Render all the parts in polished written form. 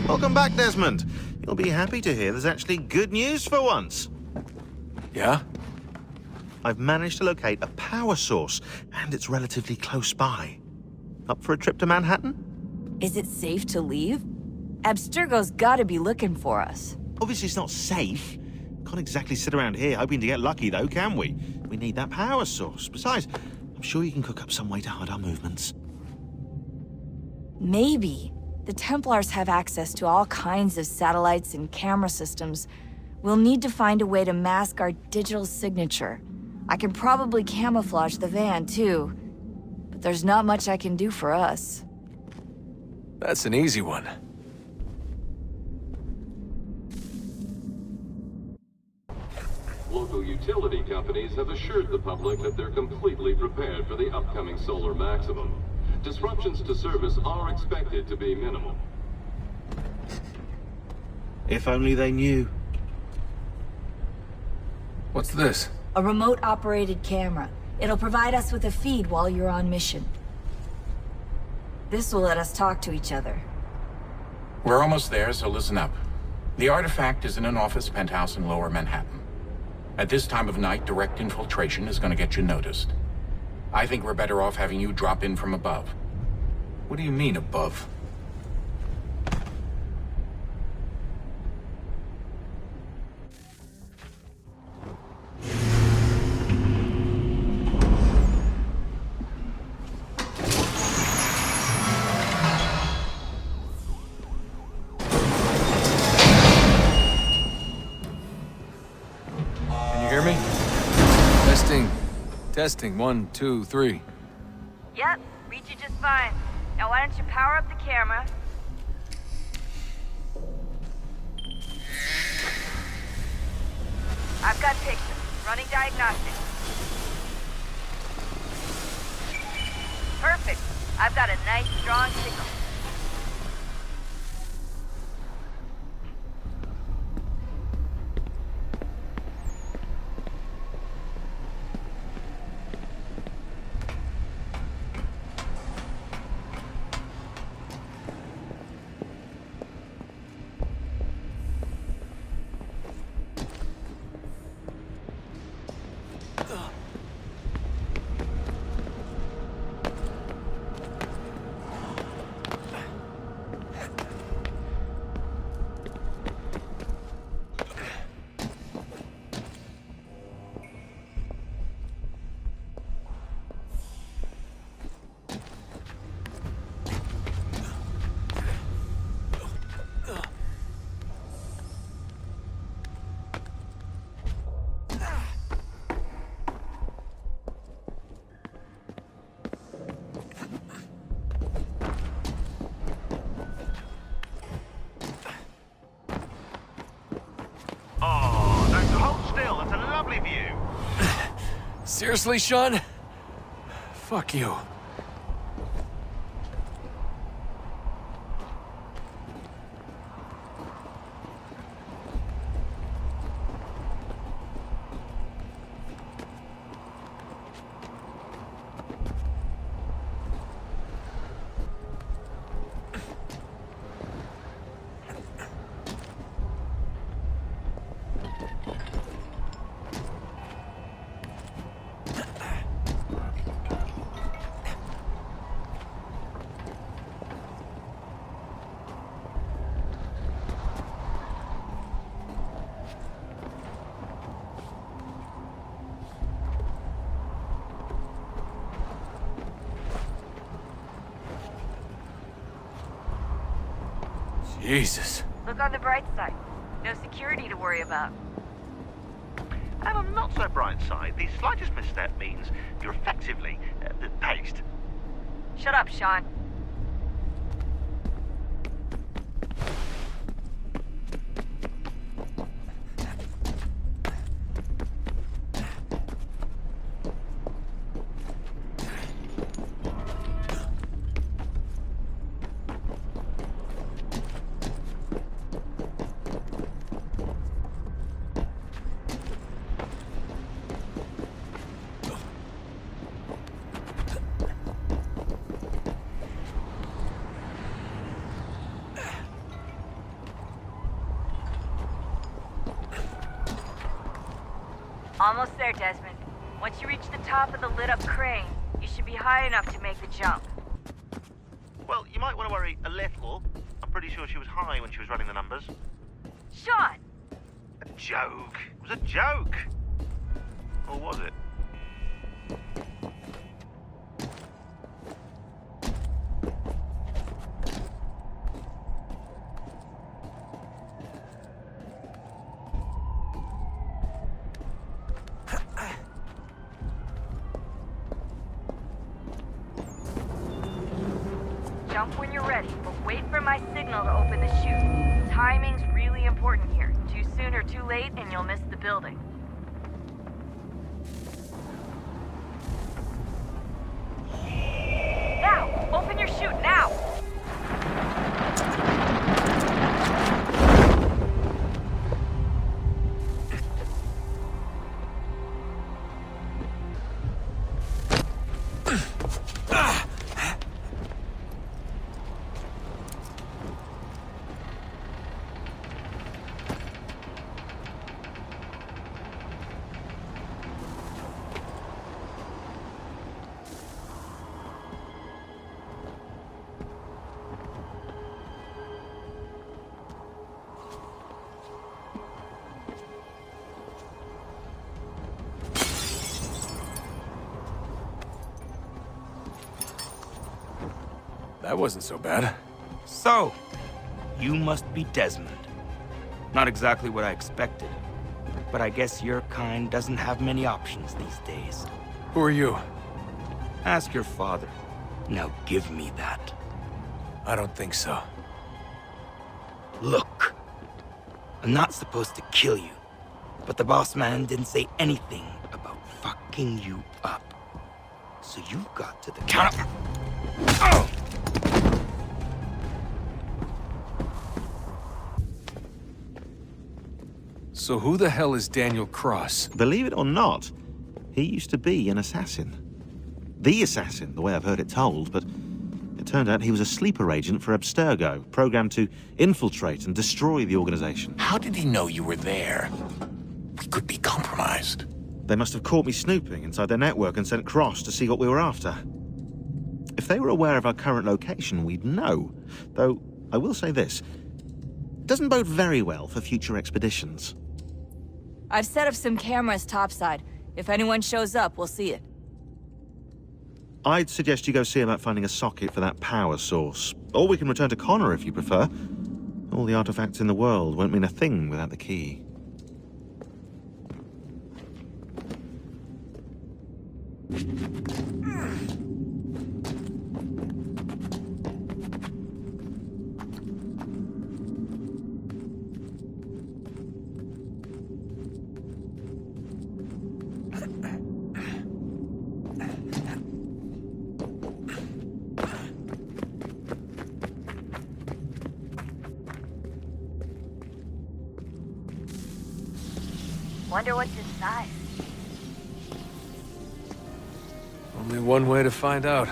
Welcome back, Desmond. You'll be happy to hear there's actually good news for once. Yeah? I've managed to locate a power source, and it's relatively close by. Up for a trip to Manhattan? Is it safe to leave? Abstergo's gotta be looking for us. Obviously, it's not safe. Can't exactly sit around here hoping to get lucky, though, can we? We need that power source. Besides, I'm sure you can cook up some way to hide our movements. Maybe. The Templars have access to all kinds of satellites and camera systems. We'll need to find a way to mask our digital signature. I can probably camouflage the van, too. But there's not much I can do for us. That's an easy one. Local utility companies have assured the public that they're completely prepared for the upcoming solar maximum. Disruptions to service are expected to be minimal. If only they knew. What's this? A remote-operated camera. It'll provide us with a feed while you're on mission. This will let us talk to each other. We're almost there, so listen up. The artifact is in an office penthouse in Lower Manhattan. At this time of night, direct infiltration is going to get you noticed. I think we're better off having you drop in from above. What do you mean, above? Can you hear me? Testing. Testing. 1, 2, 3. Yep, read you just fine. Now why don't you power up the camera? I've got pictures. Running diagnostics. Perfect. I've got a nice, strong signal. Oh, don't hold still. That's a lovely view. Seriously, Sean? Fuck you. Jesus. Look on the bright side. No security to worry about. And on the not so bright side, the slightest misstep means you're effectively paced. Shut up, Sean. Almost there, Desmond. Once you reach the top of the lit-up crane, you should be high enough to make the jump. Well, you might want to worry a little. I'm pretty sure she was high when she was running the numbers. Sean! A joke. It was a joke. Or was it? Jump when you're ready, but wait for my signal to open the chute. Timing's really important here. Too soon or too late, and you'll miss the building. Now! Open your chute, now! That wasn't so bad. So, you must be Desmond. Not exactly what I expected, but I guess your kind doesn't have many options these days. Who are you? Ask your father. Now give me that. I don't think so. Look, I'm not supposed to kill you, but the boss man didn't say anything about fucking you up. So you got to the counter. Oh! So who the hell is Daniel Cross? Believe it or not, he used to be an assassin. The assassin, the way I've heard it told, but it turned out he was a sleeper agent for Abstergo, programmed to infiltrate and destroy the organization. How did he know you were there? We could be compromised. They must have caught me snooping inside their network and sent Cross to see what we were after. If they were aware of our current location, we'd know. Though, I will say this. It doesn't bode very well for future expeditions. I've set up some cameras topside. If anyone shows up, we'll see it. I'd suggest you go see about finding a socket for that power source. Or we can return to Connor if you prefer. All the artifacts in the world won't mean a thing without the key. Wonder what's inside. Only one way to find out.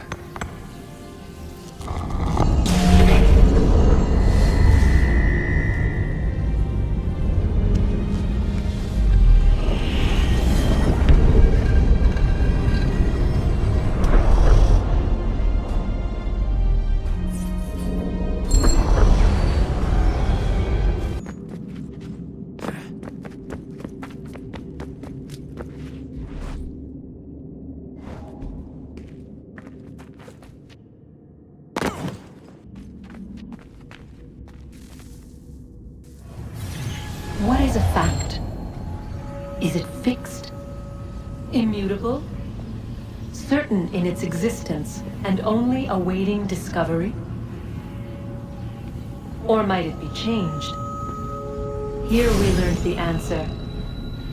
What is a fact? Is it fixed? Immutable? Certain in its existence and only awaiting discovery? Or might it be changed? Here we learned the answer,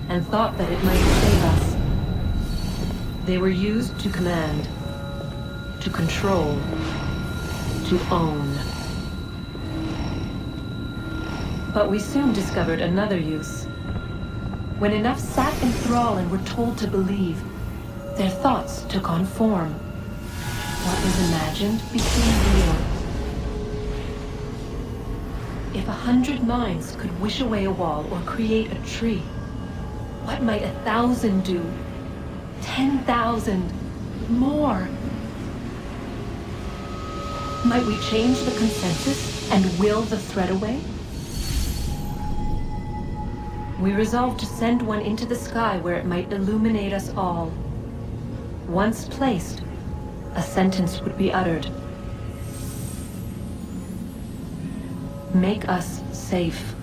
and thought that it might save us. They were used to command, to control, to own. But we soon discovered another use. When enough sat in thrall and were told to believe, their thoughts took on form. What was imagined became real. If 100 minds could wish away a wall or create a tree, What might 1,000 do? 10,000? More? Might we change the consensus and will the threat away? We resolved to send one into the sky where it might illuminate us all. Once placed, a sentence would be uttered. Make us safe.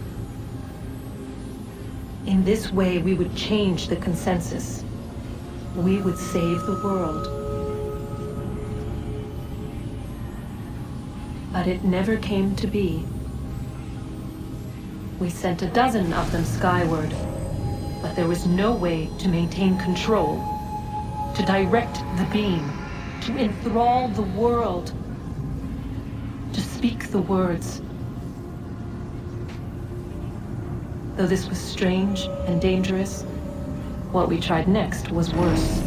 In this way, we would change the consensus. We would save the world. But it never came to be. We sent a dozen of them skyward, but there was no way to maintain control, to direct the beam, to enthrall the world, to speak the words. Though this was strange and dangerous, what we tried next was worse.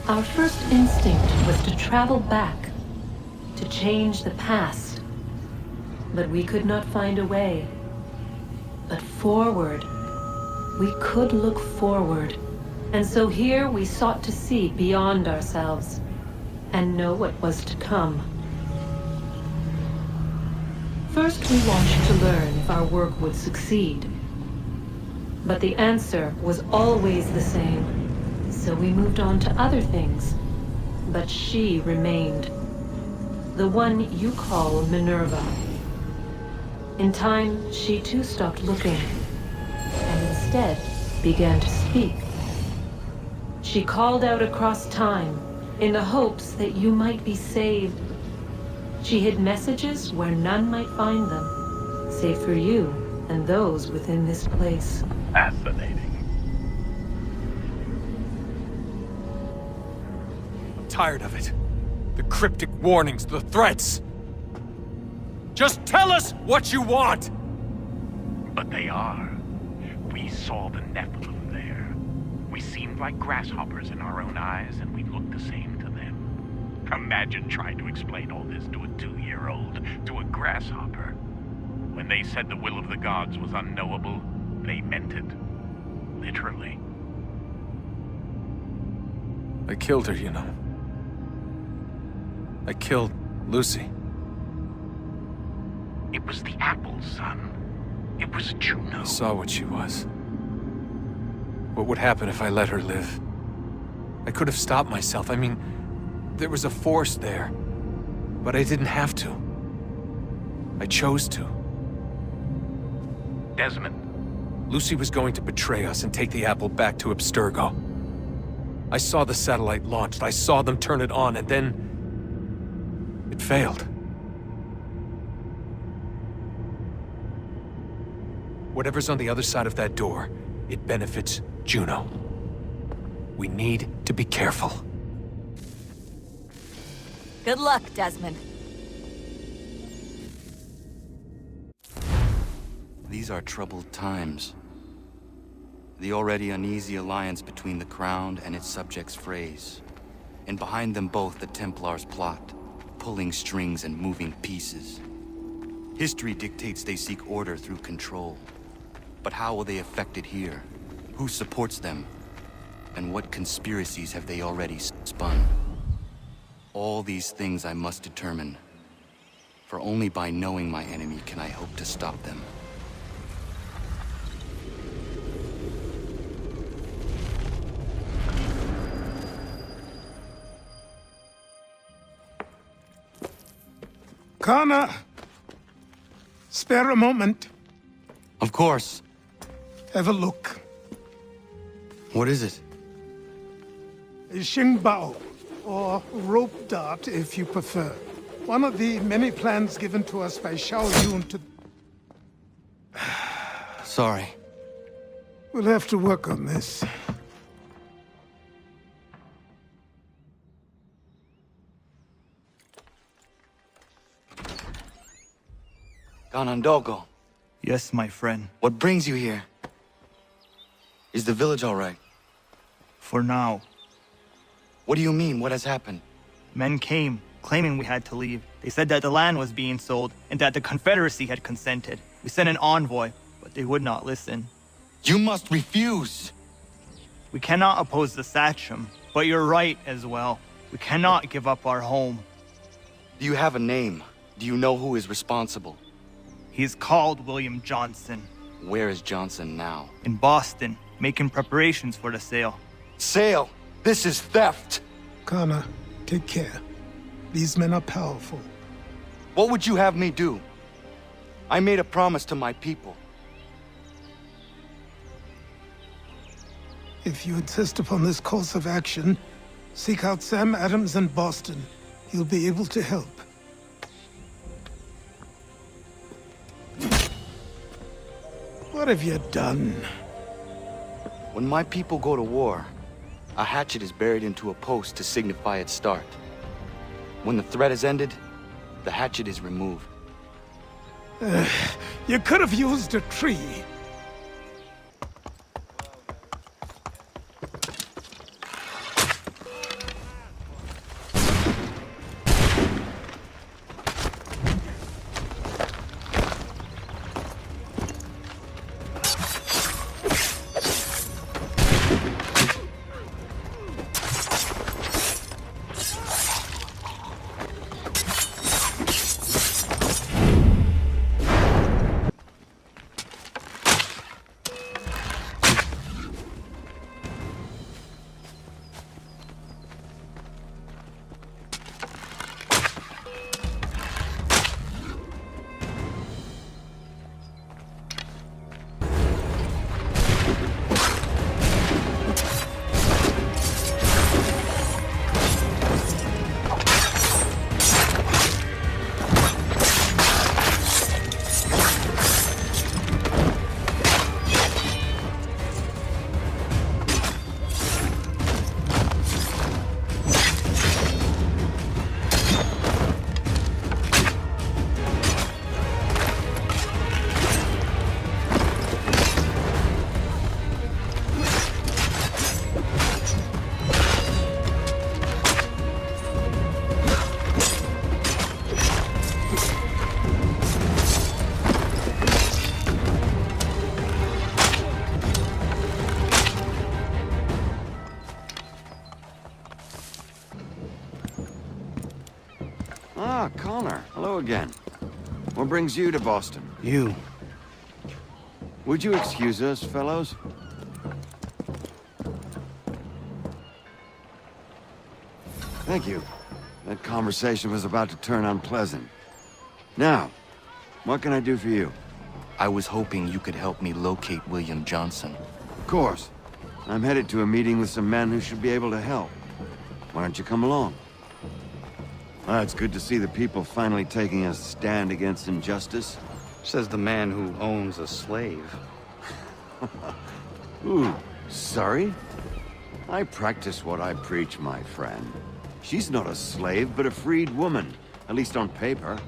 Our first instinct was to travel back, to change the past. But we could not find a way. But forward, we could look forward. And so here we sought to see beyond ourselves, and know what was to come. First we watched to learn if our work would succeed. But the answer was always the same. So we moved on to other things. But she remained. The one you call Minerva. In time, she too stopped looking, and instead began to speak. She called out across time, in the hopes that you might be saved. She hid messages where none might find them, save for you and those within this place. Fascinating. I'm tired of it. The cryptic warnings, the threats. Just tell us what you want! But they are. We saw the Nephilim there. We seemed like grasshoppers in our own eyes, and we looked the same to them. Imagine trying to explain all this to a 2-year-old, to a grasshopper. When they said the will of the gods was unknowable, they meant it. Literally. I killed her, you know. I killed Lucy. It was the apple, son. It was Juno. I saw what she was. What would happen if I let her live? I could have stopped myself. I mean, there was a force there. But I didn't have to. I chose to. Desmond. Lucy was going to betray us and take the apple back to Abstergo. I saw the satellite launched. I saw them turn it on, and then... it failed. Whatever's on the other side of that door, it benefits Juno. We need to be careful. Good luck, Desmond. These are troubled times. The already uneasy alliance between the Crown and its subjects frays. And behind them both the Templars plot, pulling strings and moving pieces. History dictates they seek order through control. But how will they affect it here? Who supports them? And what conspiracies have they already spun? All these things I must determine. For only by knowing my enemy can I hope to stop them. Connor! Spare a moment. Of course. Have a look. What is it? Xingbao, or rope dart if you prefer. One of the many plans given to us by Xiao Yun to... Sorry. We'll have to work on this. Ganondogo, Yes, my friend. what brings you here? Is the village all right? For now. What do you mean? What has happened? Men came, claiming we had to leave. They said that the land was being sold and that the Confederacy had consented. We sent an envoy, but they would not listen. You must refuse! We cannot oppose the Sachem, but you're right as well. We cannot give up our home. Do you have a name? Do you know who is responsible? He is called William Johnson. Where is Johnson now? In Boston, making preparations for the sale. Sale! This is theft! Connor, take care. These men are powerful. What would you have me do? I made a promise to my people. If you insist upon this course of action, seek out Sam Adams in Boston. He'll be able to help. What have you done? When my people go to war, a hatchet is buried into a post to signify its start. When the threat is ended, the hatchet is removed. You could have used a tree. Ah, Connor. Hello again. What brings you to Boston? You. Would you excuse us, fellows? Thank you. That conversation was about to turn unpleasant. Now, what can I do for you? I was hoping you could help me locate William Johnson. Of course. I'm headed to a meeting with some men who should be able to help. Why don't you come along? Ah, it's good to see the people finally taking a stand against injustice. Says the man who owns a slave. Ooh, sorry? I practice what I preach, my friend. She's not a slave, but a freed woman, at least on paper.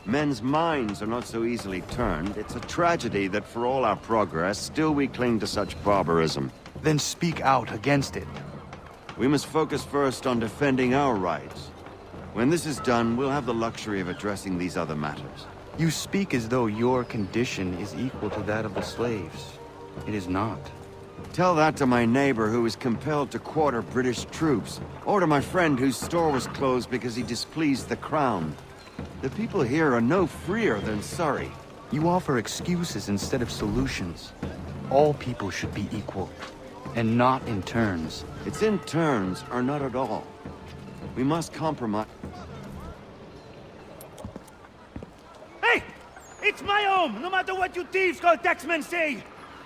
Men's minds are not so easily turned. It's a tragedy that for all our progress, still we cling to such barbarism. Then speak out against it. We must focus first on defending our rights. When this is done, we'll have the luxury of addressing these other matters. You speak as though your condition is equal to that of the slaves. It is not. Tell that to my neighbor who was compelled to quarter British troops, or to my friend whose store was closed because he displeased the crown. The people here are no freer than Surrey. You offer excuses instead of solutions. All people should be equal, and not in turns. It's in turns, or not at all. We must compromise. Hey! It's my home, no matter what you thieves called taxmen say!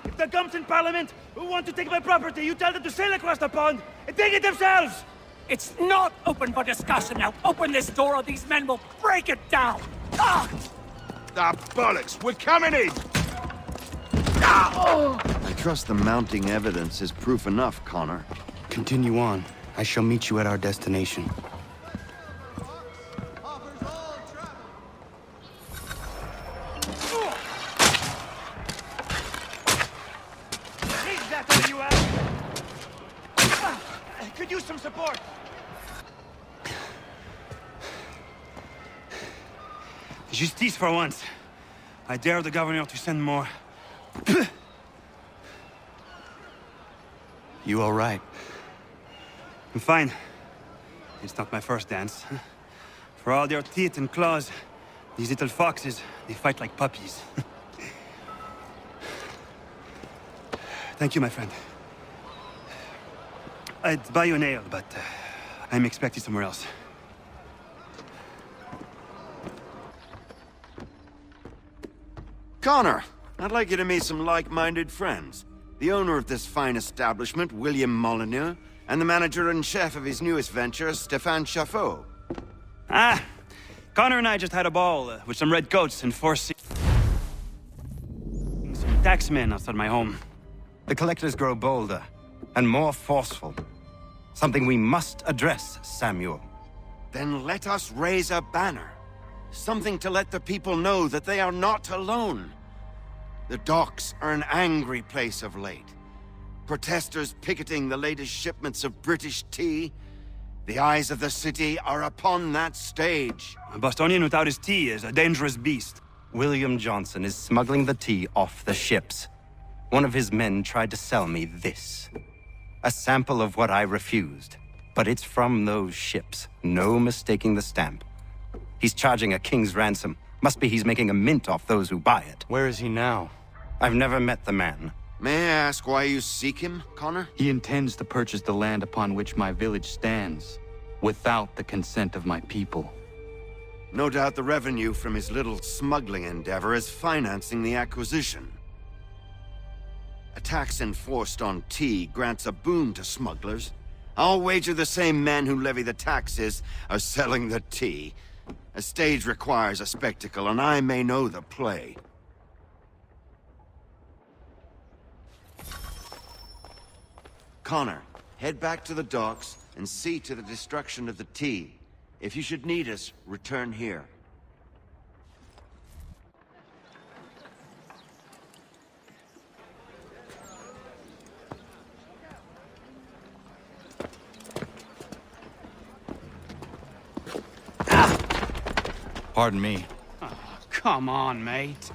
If the gums in Parliament who want to take my property, you tell them to sail across the pond and take it themselves! It's not open for discussion now. Open this door or these men will break it down! Ah! Ah, bollocks! We're coming in! Ah! I trust the mounting evidence is proof enough, Connor. Continue on. I shall meet you at our destination. could use some support. Justice for once. I dare the governor to send more. You all right? I'm fine. It's not my first dance. For all their teeth and claws, these little foxes, they fight like puppies. Thank you, my friend. I'd buy you an ale, but I'm expected somewhere else. Connor, I'd like you to meet some like-minded friends. The owner of this fine establishment, William Molyneux, and the manager and chef of his newest venture, Stéphane Chaffeau. Ah! Connor and I just had a ball with some red coats and some taxmen outside my home. The collectors grow bolder and more forceful. Something we must address, Samuel. Then let us raise a banner. Something to let the people know that they are not alone. The docks are an angry place of late. Protesters picketing the latest shipments of British tea. The eyes of the city are upon that stage. A Bostonian without his tea is a dangerous beast. William Johnson is smuggling the tea off the ships. One of his men tried to sell me this. A sample of what I refused. But it's from those ships. No mistaking the stamp. He's charging a king's ransom. Must be he's making a mint off those who buy it. Where is he now? I've never met the man. May I ask why you seek him, Connor? He intends to purchase the land upon which my village stands, without the consent of my people. No doubt the revenue from his little smuggling endeavor is financing the acquisition. A tax enforced on tea grants a boon to smugglers. I'll wager the same men who levy the taxes are selling the tea. A stage requires a spectacle, and I may know the play. Connor, head back to the docks and see to the destruction of the tea. If you should need us, return here. Pardon me. Oh, come on, mate.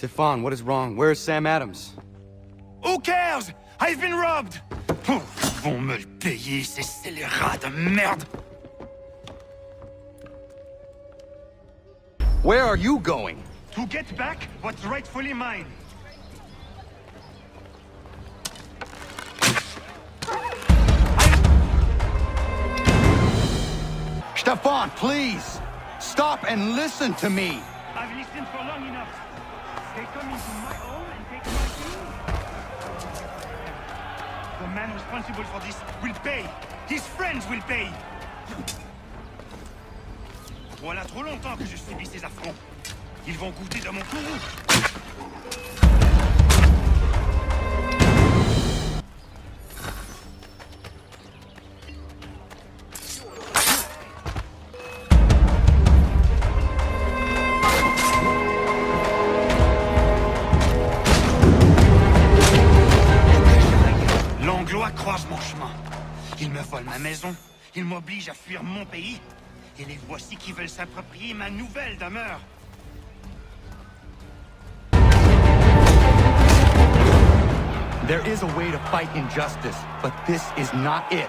Stéphane, what is wrong? Where is Sam Adams? Who cares? I've been robbed! Oh, ils vont me le payer, ces scélérats de merde! Where are you going? To get back what's rightfully mine. Stéphane, please! Stop and listen to me! I've listened for long enough. They come into my home and take my things. The man responsible for this will pay. His friends will pay. Voilà trop longtemps que je subis ces affronts. Ils vont goûter de mon courroux. L'Anglois croise mon chemin. Ils me volent ma maison. Ils m'obligent à fuir mon pays. Et les voici qui veulent s'approprier ma nouvelle demeure. There is a way to fight injustice, but this is not it.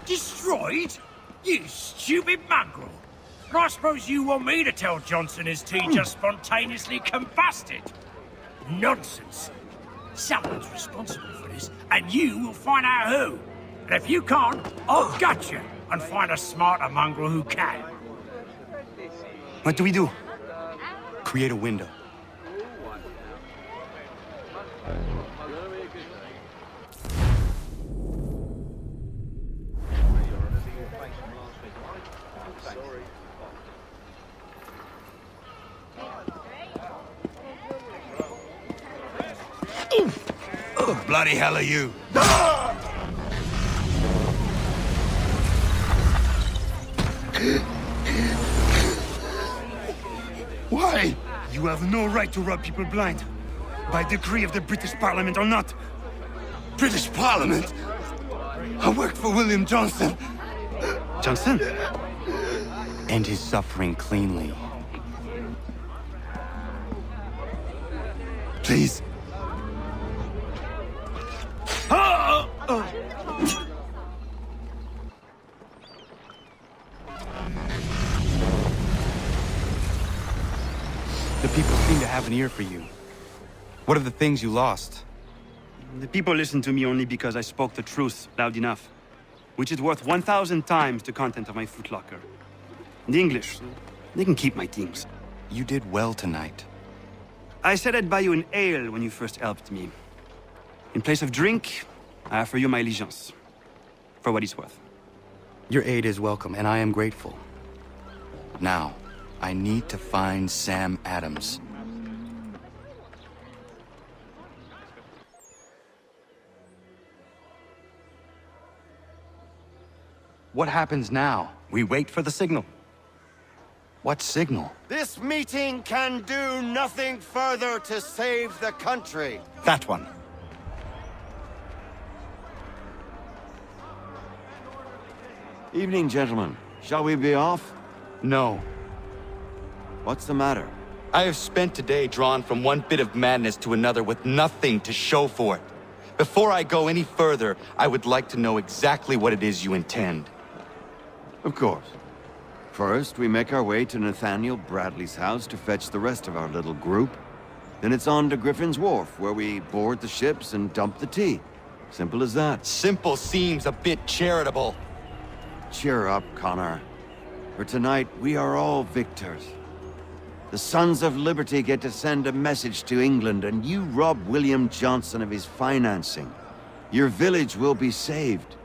Destroyed? You stupid mongrel. I suppose you want me to tell Johnson his tea just spontaneously combusted? Nonsense. Someone's responsible for this, and you will find out who. And if you can't, I'll gut you and find a smarter mongrel who can. What do we do? Create a window. Oh, bloody hell are you? Why? You have no right to rob people blind. By decree of the British Parliament or not. British Parliament? I worked for William Johnson. Johnson? End his suffering cleanly. Please. The people seem to have an ear for you. What are the things you lost? The people listen to me only because I spoke the truth loud enough. Which is worth 1,000 times the content of my footlocker. And the English, they can keep my teams. You did well tonight. I said I'd buy you an ale when you first helped me. In place of drink, I offer you my allegiance. For what it's worth. Your aid is welcome, and I am grateful. Now, I need to find Sam Adams. What happens now? We wait for the signal. What signal? This meeting can do nothing further to save the country. That one. Evening, gentlemen. Shall we be off? No. What's the matter? I have spent today drawn from one bit of madness to another with nothing to show for it. Before I go any further, I would like to know exactly what it is you intend. Of course. First, we make our way to Nathaniel Bradley's house to fetch the rest of our little group. Then it's on to Griffin's Wharf, where we board the ships and dump the tea. Simple as that. Simple seems a bit charitable. Cheer up, Connor. For tonight, we are all victors. The Sons of Liberty get to send a message to England, and you rob William Johnson of his financing. Your village will be saved.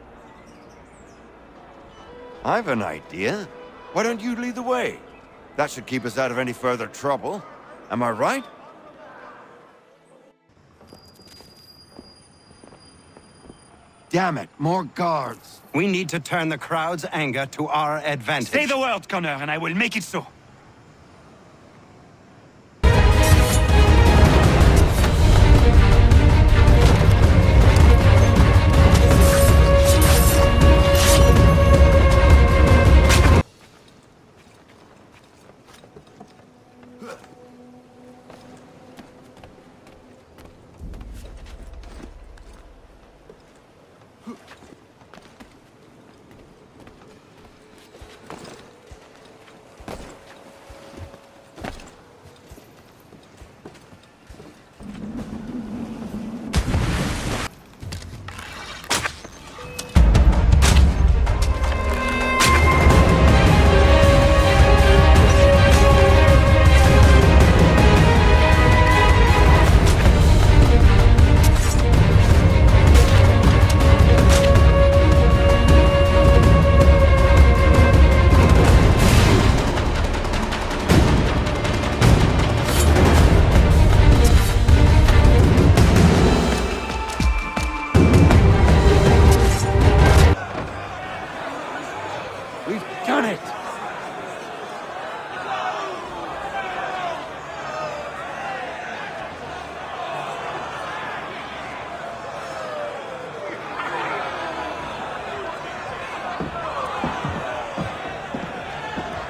I've an idea. Why don't you lead the way? That should keep us out of any further trouble. Am I right? Damn it, more guards. We need to turn the crowd's anger to our advantage. Say the word, Connor, and I will make it so.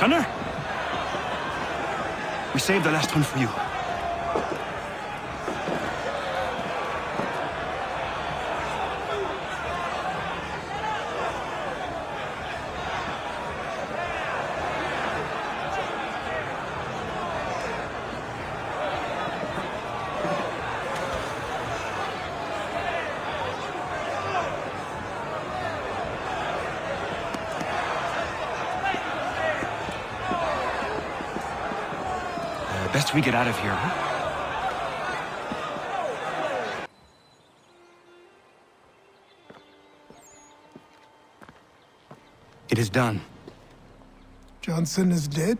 Connor? We saved the last one for you. Best we get out of here, huh? It is done. Johnson is dead?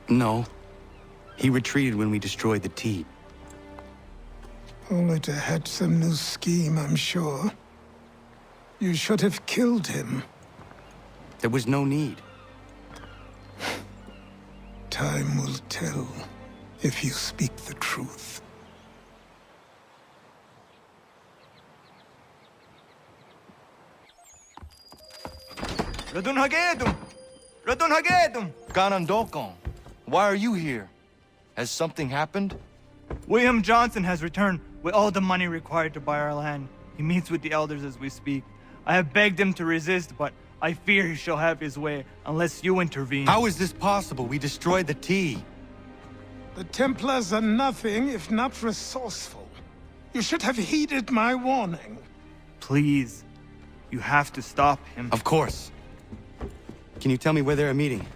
No. He retreated when we destroyed the T. Only to hatch some new scheme, I'm sure. You should have killed him. There was no need. Time will tell if you speak the truth. Radun Hagedum! Radun Hagedum! Ganondokon, why are you here? Has something happened? William Johnson has returned with all the money required to buy our land. He meets with the elders as we speak. I have begged him to resist, but I fear he shall have his way unless you intervene. How is this possible? We destroyed the T. The Templars are nothing if not resourceful. You should have heeded my warning. Please, you have to stop him. Of course. Can you tell me where they're meeting?